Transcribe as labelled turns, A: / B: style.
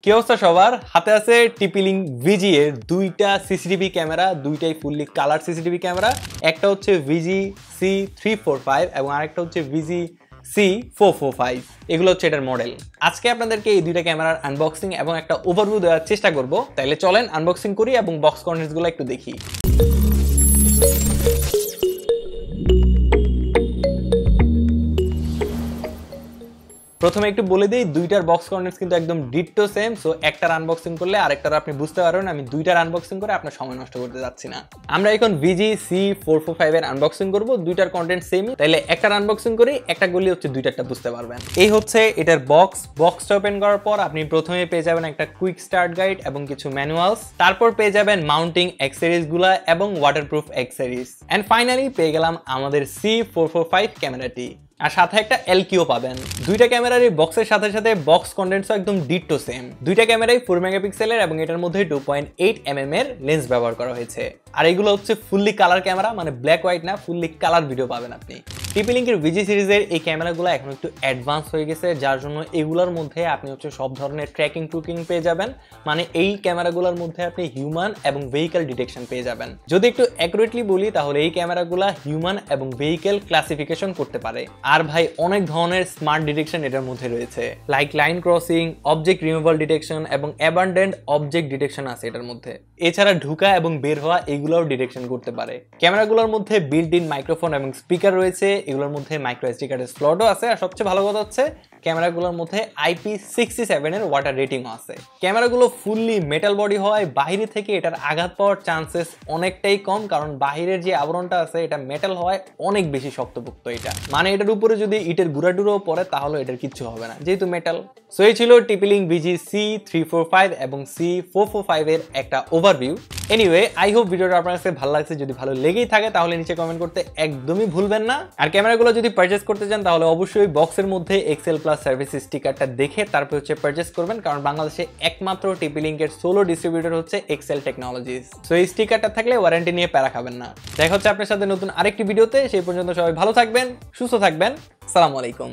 A: কি অবস্থা সবার? হাতে আছে টিপি-লিঙ্ক ভিজি এর দুইটা সিসিটিভি ক্যামেরা, দুইটাই ফুললি কালার সিসিটিভি ক্যামেরা। একটা হচ্ছে ভিজি C345 এবং আরেকটা হচ্ছে ভিজি C445। এগুলো হচ্ছে এটার মডেল। আজকে আপনাদেরকে এই দুইটা ক্যামেরার আনবক্সিং এবং একটা ওভারভিউ দেওয়ার চেষ্টা করব। তাইলে চলেন আনবক্সিং করি এবং বক্স কন্টেন্টসগুলো একটু দেখি। প্রথমে একটু বলে দিই, দুইটার বক্স কন্টেন্টস কিন্তু একদম ডিটটো সেম। সো একটার আনবক্সিং করলে আরেকটার আপনি বুঝতে পারবেন আমি দুইটার আনবক্সিং করে আপনার সময় নষ্ট করতে যাচ্ছি না। আমরা এখন ভিজি C445 এর আনবক্সিং করব। দুইটার কন্টেন্ট সেমই, তাইলে একটার আনবক্সিং করি, একটা করলে হচ্ছে দুইটারটা বুঝতে পারবেন। এই হচ্ছে এটার বক্সটা ওপেন করার পর আপনি প্রথমে পেয়ে যাবেন একটা কুইক স্টার্ট গাইড এবং কিছু ম্যানুয়ালস। তারপর পেয়ে যাবেন মাউন্টিং অ্যাক্সেসরিজগুলো এবং ওয়াটারপ্রুফ অ্যাক্সেসরিজ। এন্ড ফাইনালি পেয়ে গেলাম আমাদের C445 ক্যামেরাটি, আর সাথে একটা এলকিও পাবেন। দুইটা ক্যামেরার এই বক্সের সাথে সাথে বক্স কন্টেন্টসও একদম ডিটটো সেম। দুইটা ক্যামেরাই 4 মেগাপিক্সেলের এবং এটার মধ্যে 2.8 mm এর লেন্স ব্যবহার করা হয়েছে। আর এগুলো হচ্ছে ফুললি কালার ক্যামেরা, মানে ব্ল্যাক হোয়াইট না, ফুললি কালার ভিডিও পাবেন আপনি। টিপি-লিঙ্কের ভিজি সিরিজের এই ক্যামেরাগুলো এখন একটু অ্যাডভান্স হয়ে গেছে, যার জন্য এগুলোর মধ্যে আপনি হচ্ছে সব ধরনের ট্র্যাকিং পেয়ে যাবেন। মানে এই ক্যামেরাগুলোর মধ্যে আপনি হিউম্যান এবং ভেহিক্যাল ডিটেকশন পেয়ে যাবেন। যদি একটু অ্যাকুরেটলি বলি তাহলে এই ক্যামেরাগুলো হিউম্যান এবং ভেহিক্যাল ক্লাসিফিকেশন করতে পারে। আর ভাই অনেক ধরনের স্মার্ট ডিটেকশন এটার মধ্যে রয়েছে, like line crossing, object removal detection এবং অ্যাবান্ডেন্ট অবজেক্ট ডিটেকশন আছে এটার মধ্যে। এছাড়া ঢুকা এবং বের হওয়া এগুলোও ডিটেকশন করতে পারে। ক্যামেরাগুলোর মধ্যে বিল্ট ইন মাইক্রোফোন এবং স্পিকার রয়েছে, এগুলোর মধ্যে মাইক্রো এসডি কার্ডের স্লটও আছে। আর সবচেয়ে ভালো কথা হচ্ছে ক্যামেরাগুলোর মধ্যে IP67 এর ওয়াটার রেটিংও আছে। ক্যামেরাগুলো ফুললি মেটাল বডি হওয়ায় বাইরে থেকে এটার আঘাত পাওয়ার চান্সেস অনেকটাই কম, কারণ বাহিরের যে আবরণটা আছে এটা মেটাল হওয়ায় অনেক বেশি শক্তপোক্ত। এটা মানে এটার উপরে যদি ইটের গুঁড়াটুরো পড়ে তাহলে এটার কিচ্ছু হবে না, যেহেতু মেটাল। সো এই ছিল টিপি-লিঙ্ক ভিজি C345 এবং C445 এর একটা ওভারভিউ। এনিওয়ে, আই হোপ ভিডিওটা আপনার কাছে ভালো লাগছে। যদি ভালো লেগেই থাকে তাহলে নিচে কমেন্ট করতে একদমই ভুলবেন না। আর ক্যামেরাগুলো যদি পারচেস করতে চান তাহলে অবশ্যই বক্সের মধ্যে এক্সেল প্লাস সার্ভিস স্টিকারটা দেখে তারপর হচ্ছে পারচেস করবেন, কারণ বাংলাদেশে একমাত্র টিপি-লিঙ্কের সোলো ডিস্ট্রিবিউটর হচ্ছে এক্সেল টেকনোলজিস। সো এই স্টিকারটা থাকলে ওয়ারেন্টি নিয়ে প্যারা খাবেন না। দেখা হচ্ছে আপনার সাথে নতুন আরেকটি ভিডিওতে। সেই পর্যন্ত সবাই ভালো থাকবেন, সুস্থ থাকবেন। আসসালামু আলাইকুম।